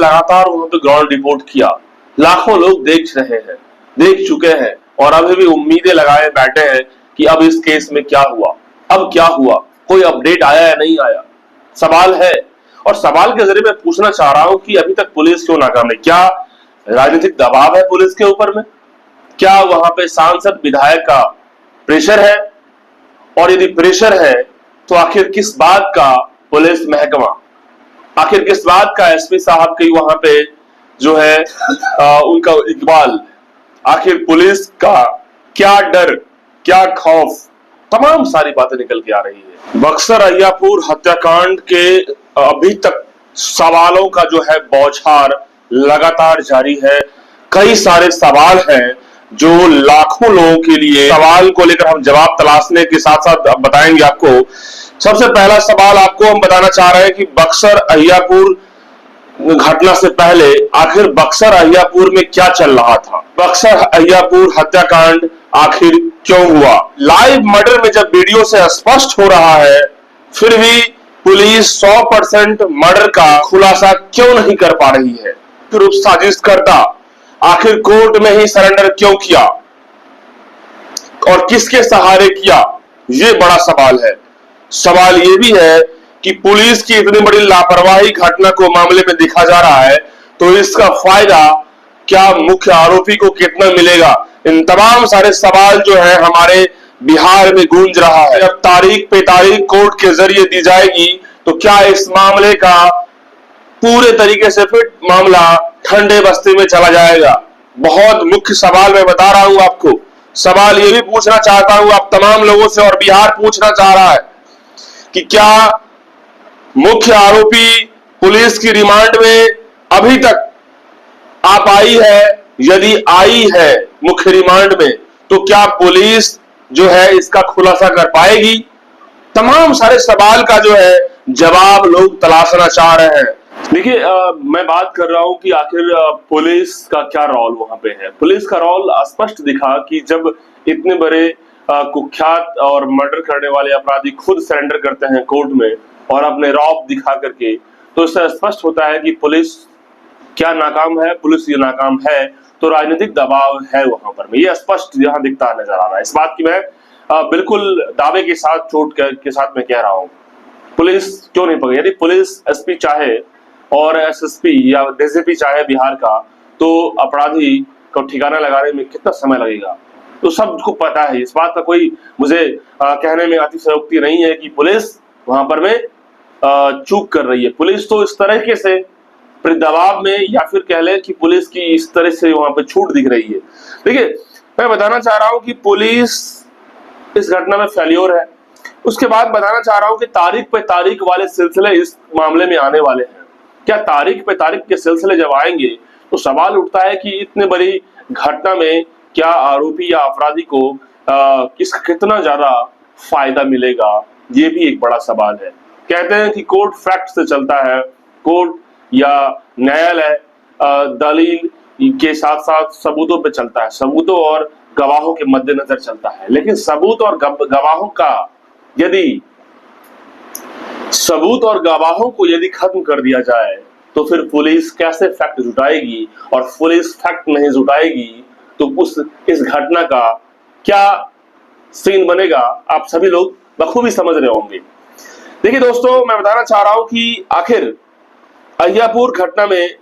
लगातार वहां पे ग्राउंड रिपोर्ट किया, लाखों लोग देख रहे हैं, देख चुके हैं और अभी भी उम्मीदें लगाए बैठे हैं कि अब इस केस में क्या हुआ, अब क्या हुआ, कोई अपडेट आया या नहीं आया, सवाल है। और सवाल के जरिए मैं पूछना चाह रहा हूं कि अभी तक पुलिस क्यों नाकाम है? क्या राजनीतिक दबाव है पुलिस के ऊपर में? क्या वहां पे सांसद विधायक का प्रेशर है? और यदि प्रेशर है तो आखिर किस बात का पुलिस महकमा, आखिर किस बात का एसपी साहब की वहां पे जो है उनका इकबाल, आखिर पुलिस का क्या डर, क्या खौफ, तमाम सारी बातें निकल के आ रही है। बक्सर अय्यापुर हत्याकांड के अभी तक सवालों का जो है बौछार लगातार जारी है। कई सारे सवाल हैं जो लाखों लोगों के लिए, सवाल को लेकर हम जवाब तलाशने के साथ साथ बताएंगे आपको। सबसे पहला सवाल आपको हम बताना चाह रहे हैं कि बक्सर अय्यापुर घटना से पहले आखिर बक्सर अय्यापुर में क्या चल रहा था? बक्सर अय्यापुर हत्याकांड आखिर क्यों हुआ? लाइव मर्डर में जब वीडियो से स्पष्ट हो रहा है, फिर भी पुलिस 100% मर्डर का खुलासा क्यों नहीं कर पा रही है? फिर उस साजिशकर्ता आखिर कोर्ट में ही सरेंडर क्यों किया और किसके सहारे किया? ये बड़ा सवाल है। सवाल ये भी है कि पुलिस की इतनी बड़ी लापरवाही घटना को मामले में दिखा जा रहा है, तो इसका फायदा क्या मुख्य आरोपी को कितना मिलेगा? इन तमाम सारे सवाल जो है हमारे बिहार में गूंज रहा है। अब तारीख पे तारीख कोर्ट के जरिए दी जाएगी तो क्या इस मामले का पूरे तरीके से फिर मामला ठंडे बस्ती में चला जाएगा? बहुत मुख्य सवाल मैं बता रहा हूं आपको। सवाल ये भी पूछना चाहता हूं आप तमाम लोगों से, और बिहार पूछना चाह रहा है कि क्या मुख्य आरोपी पुलिस की रिमांड में अभी तक आ पाई है? यदि आई है मुख्य रिमांड में तो क्या पुलिस जो है इसका खुलासा कर पाएगी? तमाम सारे सवाल का जो है जवाब लोग तलाशना चाह रहे हैं। देखिए, मैं बात कर रहा हूं कि आखिर पुलिस का क्या रोल वहां पे है। पुलिस का रोल स्पष्ट दिखा कि जब इतने बड़े कुख्यात और मर्डर करने वाले अपराधी खुद सरेंडर करते हैं कोर्ट में और अपने रौब दिखा करके, तो इससे स्पष्ट होता है कि पुलिस क्या नाकाम है। पुलिस ये नाकाम है तो राजनीतिक दबाव है वहां पर, ये स्पष्ट यहां दिखता नजर आ रहा है। इस बात की मैं बिल्कुल दावे के साथ, चोट के साथ मैं कह रहा हूं। पुलिस क्यों नहीं पकड़ी? यदि पुलिस एसपी चाहे और एसएसपी या डीजीपी चाहे बिहार का, तो अपराधी को ठिकाना लगाने में कितना समय लगेगा तो सबको पता है। इस बात का कोई मुझे कहने में अतिशयोक्ति नहीं है कि पुलिस वहां पर में चूक कर रही है। पुलिस तो इस तरीके से दबाव में, या फिर कह ले कि पुलिस की इस तरह से वहां पे छूट दिख रही है। देखिए, मैं बताना चाह रहा हूं कि पुलिस इस घटना में फेल्योर है। उसके बाद बताना चाह रहा हूं कि तारीख पे तारीख वाले सिलसिले इस मामले में आने वाले हैं। क्या तारीख पे तारीख के सिलसिले जब आएंगे तो सवाल उठता है कि इतने बड़ी घटना में क्या आरोपी या अपराधी को कितना ज्यादा फायदा मिलेगा? ये भी एक बड़ा सवाल है। कहते हैं कि कोर्ट फैक्ट से चलता है, कोर्ट या न्यायालय दलील के साथ साथ सबूतों पे चलता है, सबूतों और गवाहों के मद्देनजर चलता है। लेकिन सबूत और गवाहों का यदि सबूत और गवाहों को यदि खत्म कर दिया जाए तो फिर पुलिस कैसे फैक्ट जुटाएगी? और पुलिस फैक्ट नहीं जुटाएगी तो इस घटना का क्या सीन बनेगा? आप सभी लोग बखूबी समझ रहे होंगे। देखिए दोस्तों, मैं बताना चाह रहा हूं कि आखिर अय्यापुर घटना में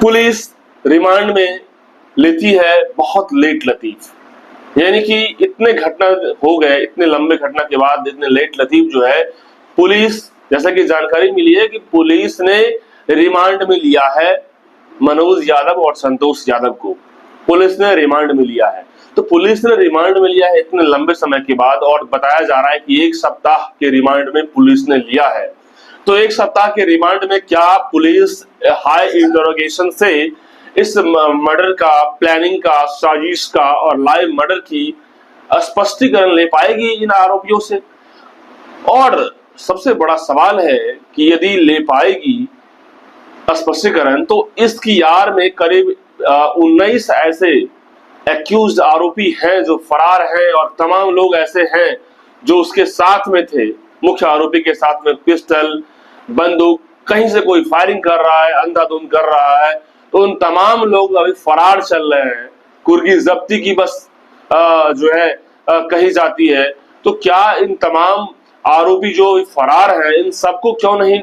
पुलिस रिमांड में लेती है बहुत लेट लतीफ, यानी कि इतने घटना हो गए, इतने लंबे घटना के बाद इतने लेट लतीफ जो है पुलिस, जैसा कि जानकारी मिली है कि पुलिस ने रिमांड में लिया है मनोज यादव और संतोष यादव को, पुलिस ने रिमांड में लिया है। तो पुलिस ने रिमांड में लिया है इतने लंबे समय के बाद, और बताया जा रहा है कि 1 सप्ताह के रिमांड में पुलिस ने लिया है। तो 1 सप्ताह के रिमांड में क्या पुलिस हाई इंटरोगेशन से इस मर्डर का, प्लानिंग का, साजिश का और लाइव मर्डर की स्पष्टीकरण ले पाएगी इन आरोपियों से? और सबसे बड़ा सवाल है कि यदि ले पाएगी स्पष्टीकरण तो इसकी आड़ में करीब 19 ऐसे एक्यूज्ड आरोपी हैं जो फरार हैं, और तमाम लोग ऐसे हैं जो उसके साथ में थे, मुख्य आरोपी के साथ में पिस्टल, बंदूक, कहीं से कोई फायरिंग कर रहा है, अंधाधुंध कर रहा है, तो उन तमाम लोग अभी फरार चल रहे हैं। कुर्की जब्ती की बस जो है कही जाती है। तो क्या इन तमाम आरोपी जो फरार हैं, इन सबको क्यों नहीं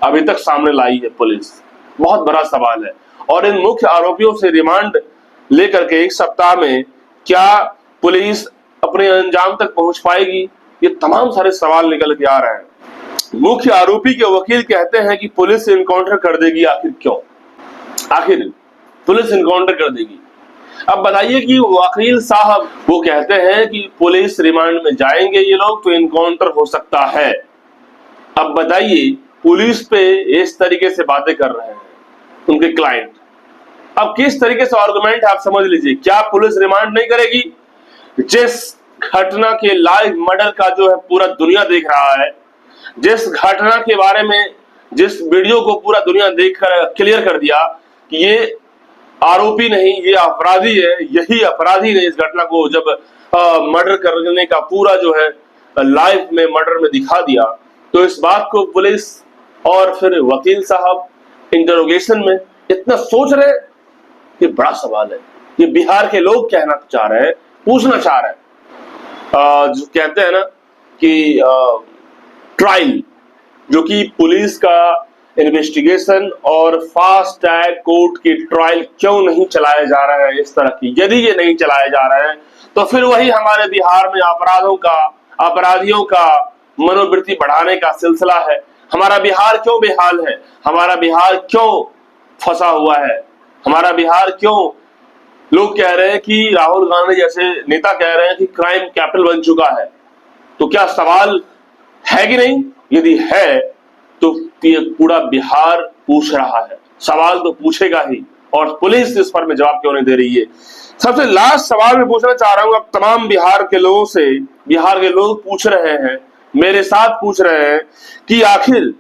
अभी तक सामने लाई है पुलिस? बहुत बड़ा सवाल है। और इन मुख्य आरोपियों से रिमांड लेकर के 1 सप्ताह में क्या पुलिस अपने अंजाम तक पहुंच पाएगी? ये तमाम सारे सवाल निकल के आ रहे हैं। मुख्य आरोपी के वकील कहते हैं कि पुलिस इनकाउंटर कर देगी। आखिर क्यों? आखिर पुलिस इनकाउंटर कर देगी। अब बताइए कि वकील साहब वो कहते हैं कि पुलिस रिमांड में जाएंगे ये लोग तो इनकाउंटर हो सकता है। अब बताइए, पुलिस पे इस तरीके से बातें कर रहे हैं उनके क्लाइंट। अब किस तरीके से आर्गुमेंट है आप समझ लीजिए। क्या पुलिस रिमांड नहीं करेगी? जिस घटना के लाइव मर्डर का जो है पूरा दुनिया देख रहा है, जिस घटना के बारे में जिस वीडियो को पूरा दुनिया देख कर क्लियर कर दिया कि ये आरोपी नहीं, ये अपराधी है, यही अपराधी ने इस घटना को जब मर्डर करने का पूरा जो है लाइव में मर्डर में दिखा दिया, तो इस बात को पुलिस और फिर वकील साहब इंटरोगेशन में इतना सोच रहे, ये बड़ा सवाल है। ये बिहार के लोग कहना चाह रहे हैं, पूछना चाह रहे हैं। जो कहते हैं ना कि ट्रायल, जो कि पुलिस का इन्वेस्टिगेशन और फास्ट ट्रैक कोर्ट की ट्रायल क्यों नहीं चलाए जा रहे हैं इस तरह की? यदि ये नहीं चलाए जा रहे हैं तो फिर वही हमारे बिहार में अपराधियों का मनोवृत्ति बढ़ाने का सिलसिला है। हमारा बिहार क्यों बेहाल है? हमारा बिहार क्यों फंसा हुआ है? हमारा बिहार क्यों, लोग कह रहे हैं कि राहुल गांधी जैसे नेता कह रहे हैं कि क्राइम कैपिटल बन चुका है। तो क्या सवाल है कि नहीं? यदि है तो ये पूरा बिहार पूछ रहा है, सवाल तो पूछेगा ही। और पुलिस इस पर में जवाब क्यों नहीं दे रही है? सबसे लास्ट सवाल मैं पूछना चाह रहा हूं अब तमाम बिहार के लोगों से। बिहार के लोग पूछ रहे हैं, मेरे साथ पूछ रहे हैं कि आखिर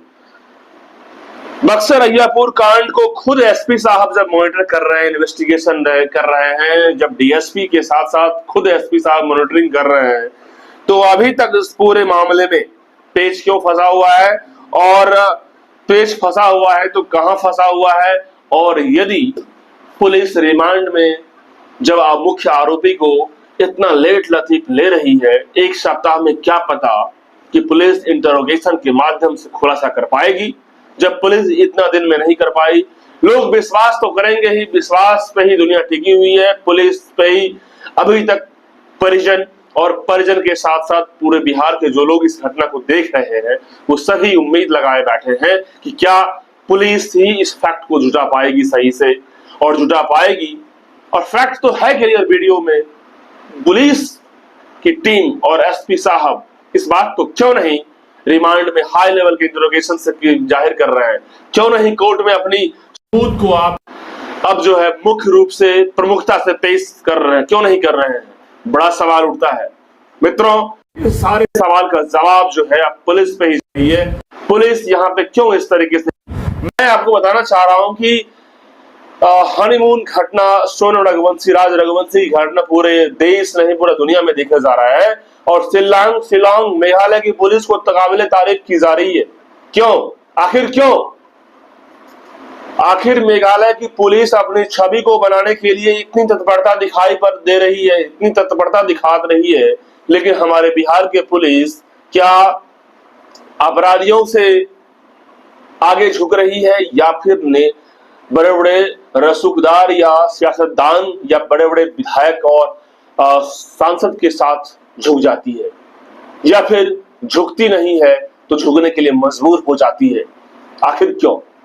बक्सर अय्यापुर कांड को खुद एसपी साहब जब मॉनिटर कर रहे हैं, इन्वेस्टिगेशन कर रहे हैं, जब डीएसपी के साथ साथ खुद एसपी साहब मॉनिटरिंग कर रहे हैं, तो अभी तक इस पूरे मामले में पेच क्यों फंसा हुआ है? और पेच फंसा हुआ है तो कहां फंसा हुआ है? और यदि पुलिस रिमांड में जब मुख्य आरोपी को इतना लेट लतीफ ले रही है 1 सप्ताह में, क्या पता कि पुलिस इंटरोगेशन के माध्यम से खुलासा कर पाएगी? जब पुलिस इतना दिन में नहीं कर पाई, लोग विश्वास तो करेंगे ही, विश्वास पे ही दुनिया टिकी हुई है, पुलिस पे ही अभी तक परिजन और परिजन के साथ साथ पूरे बिहार के जो लोग इस घटना को देख रहे हैं वो सभी उम्मीद लगाए बैठे हैं कि क्या पुलिस ही इस फैक्ट को जुटा पाएगी सही से, और जुटा पाएगी। और फैक्ट तो है क्लियर वीडियो में। पुलिस की टीम और एसपी साहब इस बात को क्यों नहीं रिमांड में हाई लेवल के इंटरोगेशन से जाहिर कर रहे हैं? क्यों नहीं कोर्ट में अपनी सबूत को आप अब जो है मुख्य रूप से प्रमुखता से पेश कर रहे हैं? क्यों नहीं कर रहे हैं? बड़ा सवाल उठता है। मित्रों, इस सारे सवाल का जवाब जो है अब पुलिस पे ही चाहिए। पुलिस यहाँ पे क्यों इस तरीके से, मैं आपको बताना चाह रहा हूं कि हनीमून घटना, सोनम रघुवंशी, राज रघुवंशी की घटना पूरे देश नहीं पूरा दुनिया में देखा जा रहा है। और शिलांग मेघालय की पुलिस को काबिले तारीफ की जा रही है। क्यों? आखिर क्यों? आखिर मेघालय की पुलिस अपनी छवि को बनाने के लिए इतनी तत्परता दिखाई पर दे रही है, इतनी तत्परता दिखा रही है, लेकिन हमारे बिहार के पुलिस क्या अपराधियों से आगे झुक रही है, या फिर ने बड़े बड़े रसूखदार या सियासतदान या बड़े बड़े विधायक और सांसद के साथ झुक जाती है, या फिर झुकती नहीं है तो झुकने के लिए मजबूर हो जाती है? आखिर क्यों?